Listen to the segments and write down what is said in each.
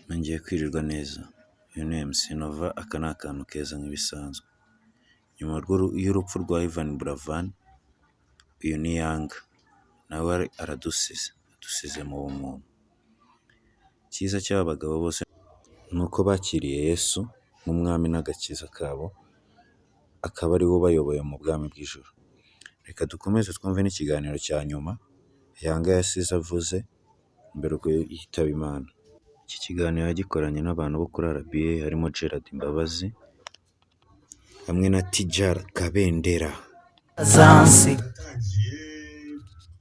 Nongeye kwirirwa neza. Uyu ni MC Nova, aka ni akantu keza nk'ibisanzwe. Nyuma y'urupfu rwa Ivan Buravan, uyu ni Yanga. Nawe adusize mu bumuntu. Icyiza cy'aba bagabo bose ni uko bakiriye Yesu nk'umwami n'agakiza kabo, akaba ari we ubayoboye mu bwami bw'ijuru. Reka dukomeze twumve n'ikiganiro cya nyuma Yanga yasize avuze mbere uko yitaba Imana. Iki kiganiro yagikoranye n'abantu bo kuri RBA harimo Gerard Mbabazi hamwe na Tijara Kabendera. Yatangiye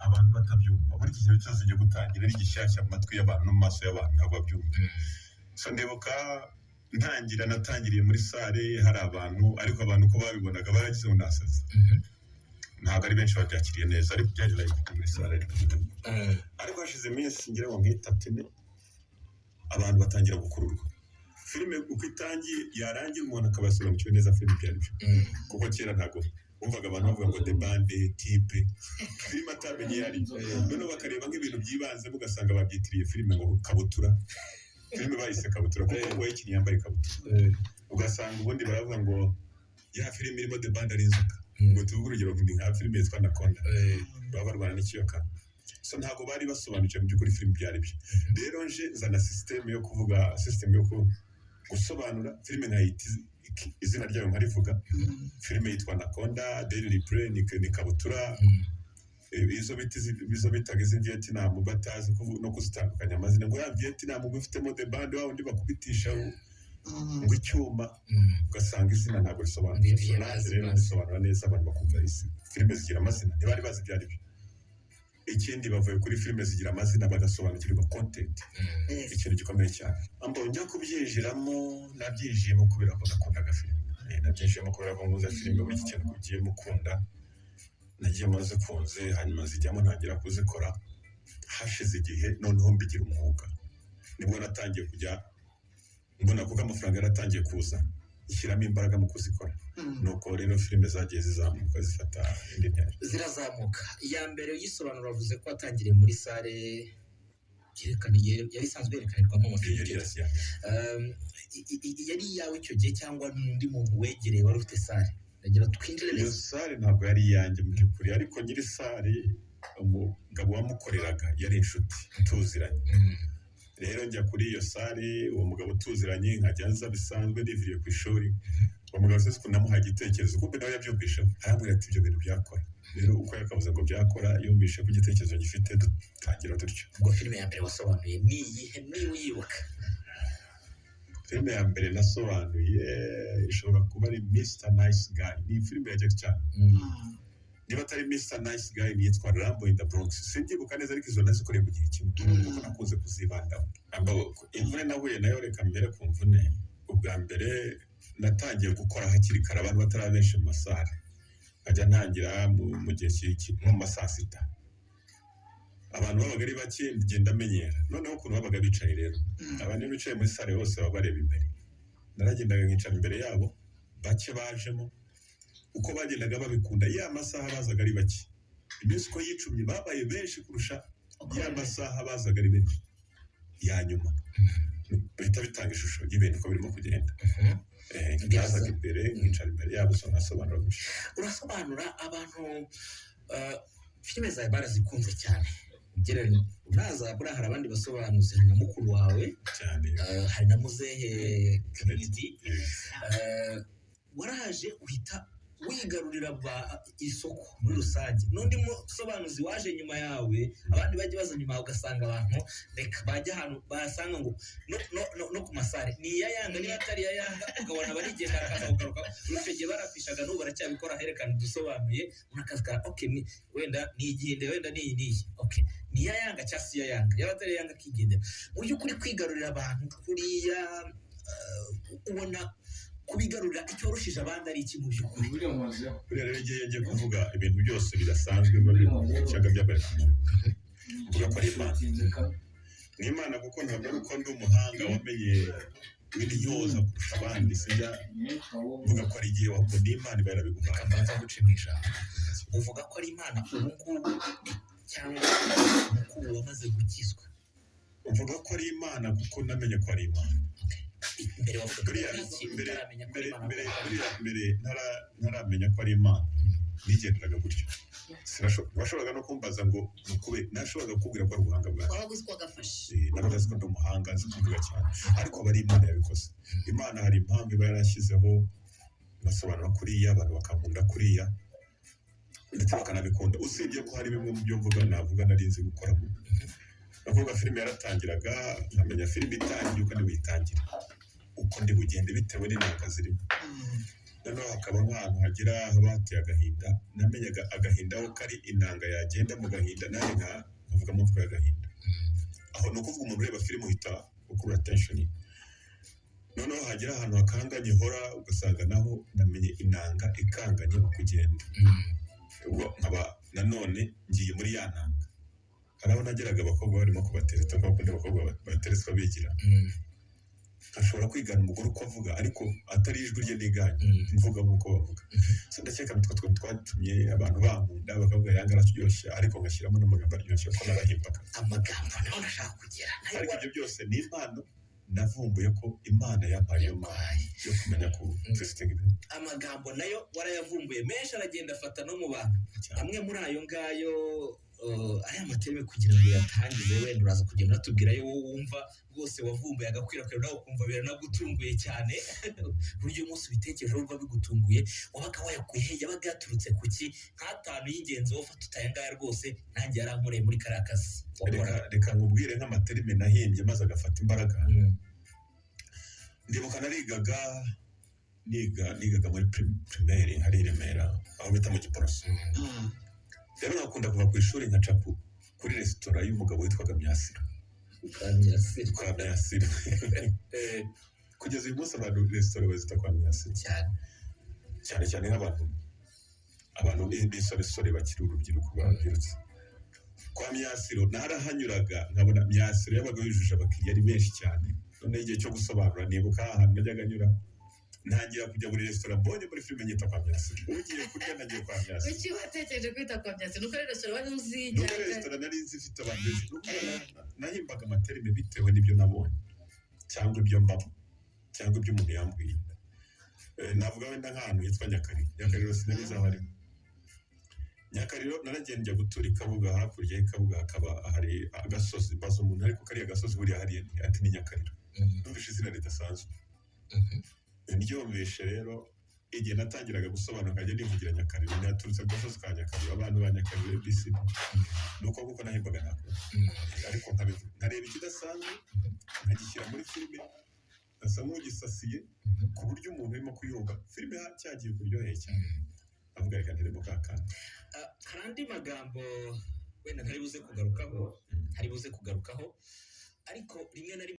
abantu batabyumva, buri kintu cyose giye gutangira ari gishyashya mu matwi y'abantu no mu maso y'abantu ntabwo babyumva. So ndibuka natangiriye muri sale hari abantu, ariko abantu uko babibonaga baragize ngo nasaze. Ntabwo ari benshi babyakiriye neza, ariko byari live muri sale. Ariko hashize iminsi ngira ngo nk'itatu abantu batangira gukururwa. Filime uko itangiye yarangiye umuntu akabasobanukirwa neza filime byari byo. Kuko kera ntabwo wumvaga abantu bavuga ngo the band type filime atamenye yari. Noneho bakareba nk'ibintu byibanzemo ugasanga babyitiriye filime ngo kabutura. Filime bayise kabutura kuko uwo yakinnye yambaye kabutura. Ugasanga ubundi baravuga ngo ya filime irimo the band ari inzoka. Ngo tuvuge urugero nka filime yitwa Anaconda. Baba barwana n'ikiyoka. So ntabwo bari basobanukiwe mu by'ukuri filime byari byo. Rero nje nzana system yo gusobanura filime nkayita izina ryayo nkarivuga. Filime yitwa Anaconda, Daily Replay ni kabutura. Izo bitaga iz'i Vietnam batazi no kuzitandukanya amazina ngo ya Vietnam ngo ifitemo the band wa undi bakubitisha ngo icyuma, ugasanga izina ntabwo risobanutse. Nanjye rero ndisobanura neza abantu bakumva isi filime zigira amazina ntibari bazi ibyo ari byo. Ikindi bavuye kuri filime zigira amazina bagasobanukirwa content, ikintu gikomeye cyane. Njya kubyinjiramo nabyinjiyemo kubera ko nakundaga filime. Nabyinjiyemo kubera ko nkuza filime buri kintu ugiye mukunda. Nagiye mazikunze hanyuma zijyamo ntangira kuzikora. Hashize igihe noneho mbigira umwuga. Nibwo natangiye kujya mbona kuko amafaranga yaratangiye kuza, ishyiramo imbaraga mu kuzikora. Nuko rero filime zagiye zizamuka zifata indi ntera. Zirazamuka. Iya mbere yisobanura avuze ko atangiriye muri sale yari isanzwe yerekanirwamo amafilime. Yari iyawe icyo gihe cyangwa n'undi muntu wegereye wari ufite sale? Ndagira twinjire neza. Iyo sale ntabwo yari iyanjye mu by'ukuri, ariko nyiri sale umugabo wamukoreraga yari inshuti tuziranye. Rero njya kuri iyo sale, uwo mugabo tuziranye nkajya nza bisanzwe niviriye ku ishuri. Uwo mugabo se namuhaye igitekerezo kuko nawe yabyumvishe, arambwira ati ibyo bintu byakora. Rero uko yakavuze ngo byakora yumvishe ko igitekerezo gifite, dutangira dutyo. Ubwo filime ya mbere wasobanuye ni iyihe niba uyibuka? Filime ya mbere nasobanuye ishobora kuba ari Mr Nice Guy. Ni filime ya Jackie Chan. Niba atari Mr Nice Guy yitwa Rambo in the Bronx. Sindibuka neza ariko izo nazikoreye mu gihe kimwe kuko nakunze kuzibandaho. Imvune nahuye nayo, reka mbere ku mvune. Ubwa mbere natangiye gukora hakiri kare abantu batarabenshi mu masare. Nkajya ntangira mu gihe nko mu ma saa sita. Abantu babaga ari bake ngenda menyera. Noneho ukuntu babaga bicaye rero, abantu bicaye muri sare bose baba bareba imbere. Naragendaga nkicara imbere yabo, bake bajemo. Uko bagendaga babikunda ya masaha bazaga ari bake. Iminsi uko yicumye babaye benshi kurusha ya masaha bazaga ari benshi. Ya nyuma bihita bitanga ishusho y'ibintu uko birimo kugenda. Nkazaga imbere nkicara imbere yabo, so nasobanura gusa. Urasobanura abantu filime zawe barazikunze cyane. Unaza buriya hari abandi basobanuzi, hari na mukuru wawe cyane, hari na muzehe Kennedy. Waraje uhita wigarurira isoko muri rusange. N'undi musobanuzi waje nyuma yawe, abandi bajya baza nyuma ugasanga abantu reka bajya ahantu basanga ngo no ku masare ni iya Yanga, niba atari iya Yanga ukabona barigenda akaza kugaruka. Urushegiye barafishaga n'ubu baracyabikora, herekana dusobanuye unakavuga okay wenda ni igihinde, wenda ni iyi okay ni iya Yanga cyangwa si iya Yanga, yaba atari iya Yanga akigendera. Mu by'ukuri kwigarurira abantu kuriya ubona kubigarurira icyo warushije abandi ari iki mu by'ukuri? Rero ngiye kuvuga ibintu byose bidasanzwe biba biri mu cyaga by'abantu. Mvuga ko ari Imana. Ni Imana kuko ntabwo ari uko ndi umuhanga wamenye ibinyoza kurusha abandi. Sijya mvuga ko ari igihe ahubwo ni Imana iba yarabiguhaye. Kamanza gucimisha. Uvuga ko ari Imana ubu ngubu cyangwa umukuru wamaze gukizwa? mvuga ko ari Imana kuko namenye ko ari Imana. mbere wavuga Buriya iki mbere utaramenya ko mbere Imana mbere akora? buriya mbere ntaramenya ko ari Imana nigenderaga gutyo. Washoboraga no kumbaza ngo nukube nashoboraga kukubwira ko ari ubuhanga bwanjye. waba uzi ko wagafashe nabaga nzi ko ndi umuhanga nzi kuvuga cyane ariko aba ari Imana yabikoze. Imana hari impamvu iba yarashyizeho basobanura kuriya abantu bakankunda kuriya ndetse bakanabikunda usibye ko hari bimwe mu byo mvuga navuga nari nzi gukoramo. Navuga filime yaratangiraga nkamenya filime itangiye uko ndi buyitangira uko ndi bugende bitewe n'intanga zirimo. Noneho hakaba nk'ahantu hagira haba hateye agahinda namenyaga agahinda aho kari inanga yagenda mu gahinda nawe nkavuga mu mvugo y'agahinda. Aho ni ukuvuga umuntu ureba filime uhita ukurura attention. Noneho hagira ahantu hakanganye hora ugasanga naho namenye inanga ikanganye mu kugenda. Ubwo nkaba nanone ngiye muri ya nanga. Hari aho nageraga abakobwa barimo kubatereta kuko bakunda abakobwa bateretswa bigira. Ashobora kwigana umugore uko avuga ariko atari ijwi rye niganye mvuga nk'uko bavuga. So ndakeka nitwo twatumye abantu bankunda bakavuga yanga araryoshye ariko ngashyiramo n'amagambo aryoshye ko narahimbaga. Amagambo naho nashaka kugira Ariko ibyo byose ni impano navumbuye ko Imana yampaye yo kumenya ku testing ibintu. amagambo nayo warayavumbuye menshi aragenda afata no mu bantu. Amwe muri ayo ngayo ariya materime kugira ngo yatangize wenda uraza kugenda unatubwira yo wowe wumva rwose wavumbuye agakwirakwira nawe ukumva biranagutunguye cyane buryo umunsi ubitekerejeho wumva bigutunguye wabaga wayakuye he yabaga yaturutse ku ki nk'atanu y'ingenzi wowe ufata utayangaya rwose nanjye yarankoreye muri kariya kazi reka nkubwire nk'amaterime nahimbye maze agafata imbaraga. Ndibuka nigaga muri primaire hari i Remera aho bita mu Giporoso. Rero nakunda kuva ku ishuri nkaca kuri resitora y'umugabo witwaga Myasiro. Kwa Myasiro. Kugeza uyu munsi abantu resitora bazita kwa Myasiro cyane nk'abantu b'isoresore bakiri urubyiruko babyirutse. Kwa Myasiro narahanyuraga nkabona Myasiro yabaga yujuje abakiriya ari benshi cyane. None igihe cyo gusobanura nibuka ahantu najyaga nyura ntangira kujya muri resitora mbonye muri filime nyita kwa Myasiro. Ugiye kurya nagiye kwa Myasiro. kuki watekereje kwita kwa Myasiro nuko ari resitora wari uzi Nuko resitora nari nzi ifite abantu benshi. Nahimbaga amaterime bitewe n'ibyo nabonye cyangwa ibyo mbamo cyangwa ibyo umuntu yambwiye. Navuga wenda nk'ahantu hitwa Nyakariro sinari aho ari. Nyakariro naragenda njya gutura i Kabuga hakurya y'Ikabuga hakaba hari agasozi mbaza umuntu ariko kariya gasozi buriya hariya ati ni Nyakariro. Numvise izina ridasanzwe. Ndyumvishe rero igihe natangiraga gusobanura nkajya nivugira Nyakariro nyaturutse ku gasozi ka Nyakariro abantu ba Nyakariro bisi nuko kuko nahimbaga nako ariko nkareba ikidasanzwe nkagishyira muri filime asa nk'ugisasiye ku buryo umuntu urimo kuyumva filime cyagiye kuryoheye cyane avuga reka nteremo ka kana. hari andi magambo wenda ntari buze kugarukaho ariko rimwe na rimwe